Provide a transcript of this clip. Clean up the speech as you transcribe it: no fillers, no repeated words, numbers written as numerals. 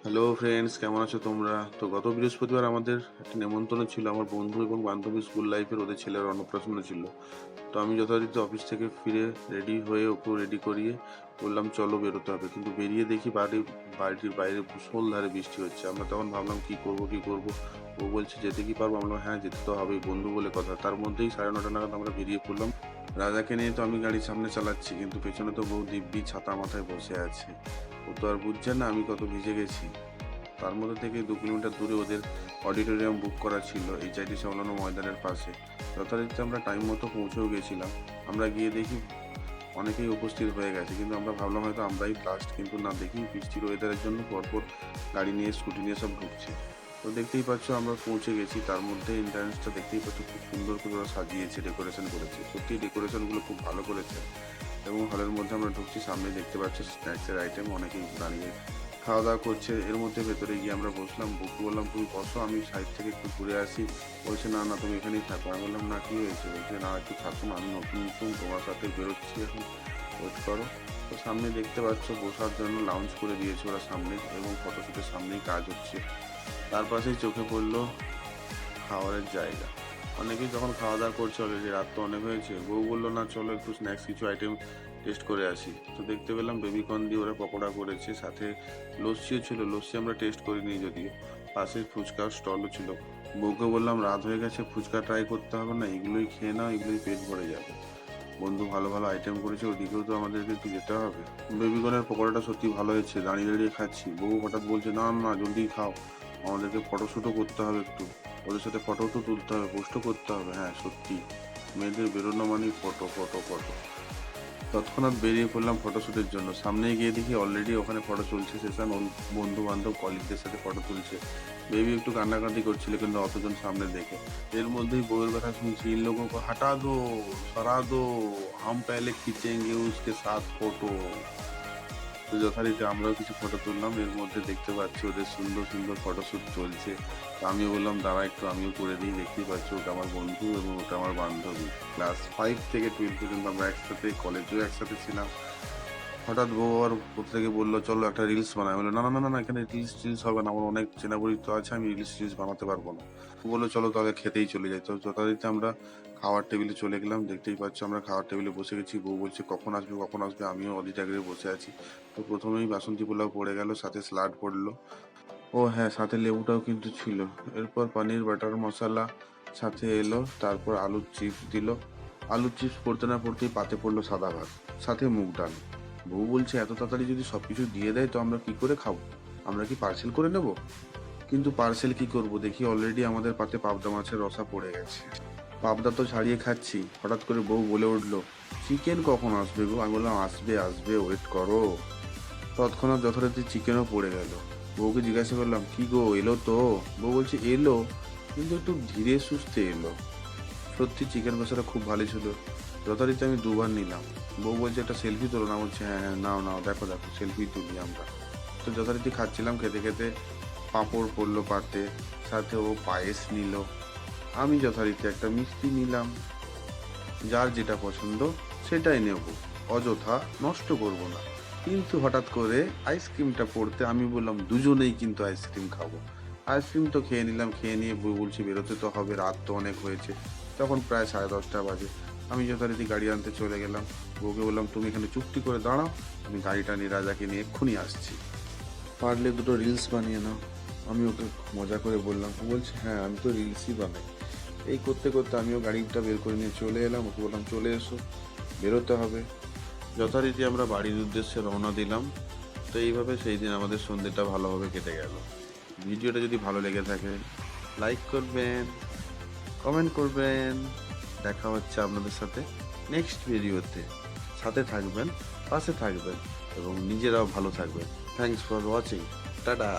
Hello friends, কেমন আছো তোমরা? তো গত বৃহস্পতিবার আমাদের একটা নেমন্তন্ন ছিল। আমার বন্ধু এবং বান্ধবী স্কুল লাইফের, ওদের ছেলের অন্নপ্রাশন ছিল। তো আমি যথারীতি অফিস থেকে ফিরে রেডি হয়ে ওকেও রেডি করিয়ে বললাম চলো বেরোতে হবে। কিন্তু বেরিয়ে দেখি বাড়িটির বাইরে মুষলধারে বৃষ্টি হচ্ছে। আমরা তখন ভাবলাম কি করব। ও বলছে যেতে কি পারবো? আমরা হ্যাঁ, যেতে তো হবেই, বন্ধু বলে কথা। তার মধ্যেই 9:30 নাগাদ আমরা বেরিয়ে পড়লাম। রাজাকে নিয়ে তো আমি গাড়ির সামনে চালাচ্ছি, কিন্তু পেছনে তো বউ দিব্যি ছাতা মাথায় বসে আছে। ও তো আর বুঝছে না আমি কত ভিজে গেছি। তার মধ্যে থেকে 2 কিলোমিটার দূরে ওদের অডিটোরিয়াম বুক করা ছিল এইচআইটি সংলগ্ন ময়দানের পাশে। যথারীতি আমরা টাইম মতো পৌঁছেও গেছিলাম। আমরা গিয়ে দেখি অনেকেই উপস্থিত হয়ে গেছে, কিন্তু আমরা ভাবলাম হয়তো আমরাই লাস্ট, কিন্তু না, দেখি বৃষ্টির ওয়েদারের জন্য পরপর গাড়ি নিয়ে স্কুটি নিয়ে সব ঢুকছে। তো দেখতেই পাচ্ছ আমরা পৌঁছে গেছি। তার মধ্যে এন্ট্রান্সটা দেখতেই পাচ্ছ খুব সুন্দর করে ওরা সাজিয়েছে, ডেকোরেশন করেছে। সত্যি ডেকোরেশনগুলো খুব ভালো করেছে। এবং হলের মধ্যে আমরা ঢুকছি, সামনে দেখতে পাচ্ছি স্ন্যাক্সের আইটেম, অনেকেই দাঁড়িয়ে খাওয়া দাওয়া করছে। এর মধ্যে ভেতরে গিয়ে আমরা বসলাম। বউকে বললাম তুমি বসো, আমি সাইড থেকে একটু ঘুরে আসি। বলছে না না, তুমি এখানেই থাকো। আমি বললাম না, কি হয়েছে? বলছে না, একটু থাকুন, আমি নতুন নতুন তোমার সাথে বেরোচ্ছি, এখন ওয়েট করো। তো সামনে দেখতে পাচ্ছ বসার জন্য লাউঞ্জ করে দিয়েছে ওরা সামনে, এবং ফটোশুটের সামনেই কাজ হচ্ছে। তার পাশেই চোখে পড়লো খাওয়ারের জায়গা। অনেকেই যখন খাওয়া দাওয়া করছে, অলরেডি রাত তো অনেক হয়েছে, বউ বললো না চলো একটু স্ন্যাক্স কিছু আইটেম টেস্ট করে আসি। তো দেখতে পেলাম বেবিকর্ন দিয়ে ওরা পকোড়া করেছে, সাথে লস্যিও ছিল। লস্যি আমরা টেস্ট করিনি যদিও। পাশে ফুচকার স্টলও ছিল। বউকে বললাম রাত হয়ে গেছে, ফুচকা ট্রাই করতে হবে না, এগুলোই খেয়ে নাও, এগুলোই পেট ভরে যাবে। বন্ধু ভালো ভালো আইটেম করেছে, ওদিকেও তো আমাদেরকে একটু যেতে হবে। বেবিকর্নের পকোড়াটা সত্যি ভালো হয়েছে। দাঁড়িয়ে দাঁড়িয়ে খাচ্ছি, বউ হঠাৎ বলছে না না, জলদি খাও, আমাদেরকে ফটোশ্যুটও করতে হবে একটু, ওদের সাথে ফটো তো তুলতে হবে, পোস্টও করতে হবে। হ্যাঁ সত্যি, মেয়েদের বেরোনো মানেই ফটো ফটো ফটো। তৎক্ষণাৎ বেরিয়ে পড়লাম ফটোশ্যুটের জন্য। সামনে গিয়ে দেখি অলরেডি ওখানে ফটো চলছে সেশন, ওর বন্ধু বান্ধব কলিগদের সাথে ফটো তুলছে। বেবি একটু কান্নাকাটি করছিল, কিন্তু অতজন সামনে দেখে। এর মধ্যেই বউয়ের কথা শুনছি, इन लोगों को हटा दो, सरा दो, हम पहले खींचेंगे उसके साथ फोटो। তো যথারীতি আমরাও কিছু ফটো তুললাম। এর মধ্যে দেখতে পাচ্ছি ওদের সুন্দর সুন্দর ফটোশ্যুট চলছে। তো আমি বললাম দাঁড়া একটু আমিও করে দিই। দেখতেই পাচ্ছি ওটা আমার বন্ধু এবং ওটা আমার বান্ধবী। ক্লাস 5 থেকে 12 পর্যন্ত আমরা একসাথে, কলেজেও একসাথে ছিলাম। হঠাৎ বউ আবার কোথা থেকে বললো চলো একটা রিলস বানাই। বললো না না না না না, এখানে রিলস টিলস হবে না, আমার অনেক চেনা পরিচিত আছে, আমি রিলস টিলস বানাতে পারবো না। বললো চলো তাহলে খেতেই চলে যাই। তো যথারীতি আমরা খাওয়ার টেবিলে চলে গেলাম। দেখতেই পাচ্ছ আমরা খাওয়ার টেবিলে বসে গেছি। বউ বলছে কখন আসবে কখন আসবে, আমিও অধীর আগ্রহে বসে আছি। তো প্রথমেই বাসন্তী পোলাও পড়ে গেল, সাথে স্যালাড পড়লো। ও হ্যাঁ, সাথে লেবুটাও কিন্তু ছিল। এরপর পনির বাটার মশলা সাথে এলো, তারপর আলুর চিপস দিল। আলুর চিপস পড়তে না পড়তেই পাতে পড়লো সাদা ভাত, সাথে মুগ ডাল। বউ বলছে এত তাড়াতাড়ি যদি সবকিছু দিয়ে দেয় তো আমরা কি করে খাবো? আমরা কি পার্সেল করে নেব? কিন্তু পার্সেল কি করব, দেখি অলরেডি আমাদের পাতে পাবদা মাছের রসা পড়ে গেছে। পাবদা তো ছাড়িয়ে খাচ্ছি, হঠাৎ করে বউ বলে উঠলো চিকেন কখন আসবে গো? আমি বললাম আসবে আসবে, ওয়েট করো। তৎক্ষণাৎ যথারীতি চিকেনও পড়ে গেল। বউকে জিজ্ঞাসা করলাম কি গো, এলো তো? বউ বলছে এলো, কিন্তু একটু ধীরে সুস্থে এলো। সত্যি চিকেন কষাটা খুব ভালো ছিল। যথারীতি আমি 2বার নিলাম। বউ বলছে একটা সেলফি তোলো না? বলছে হ্যাঁ হ্যাঁ, নাও নাও, দেখো দেখো, সেলফি তুলি আমরা। তো যথারীতি খাচ্ছিলাম, খেতে খেতে পাঁপড় পড়লো পাতে, সাথে ও পায়েস নিল। আমি যথারীতি একটা মিষ্টি নিলাম। যার যেটা পছন্দ সেটাই নেব, অযথা নষ্ট করব না। কিন্তু হঠাৎ করে আইসক্রিমটা পড়তে আমি বললাম দুজনেই কিন্তু আইসক্রিম খাবো। আইসক্রিম তো খেয়ে নিলাম। খেয়ে নিয়ে বউ বলছি বেরোতে তো হবে, রাত তো অনেক হয়েছে। তখন প্রায় 10:30 বাজে। আমি যথারীতি গাড়ি আনতে চলে গেলাম। বউকে বললাম তুমি এখানে চুপটি করে দাঁড়াও, আমি গাড়িটা নিয়ে রাজাকে নিয়ে এক্ষুনি আসছি, পারলে দুটো রিলস বানিয়ে নাও। আমি ওকে মজা করে বললাম। ও বলছে হ্যাঁ, আমি তো রিলসই বানাই। এই করতে করতে আমিও গাড়িটা বের করে নিয়ে চলে এলাম। ওকে বললাম চলে এসো, বেরোতে হবে। যথারীতি আমরা বাড়ির উদ্দেশ্যে রওনা দিলাম। তো এইভাবে সেই দিন আমাদের সন্ধ্যেটা ভালোভাবে কেটে গেল। ভিডিওটা যদি ভালো লেগে থাকে লাইক করবেন, কমেন্ট করবেন। দেখা হচ্ছে আপনাদের সাথে নেক্সট ভিডিওতে। সাথে থাকবেন, পাশে থাকবেন এবং নিজেরাও ভালো থাকবেন। Thanks for watching. টাটা।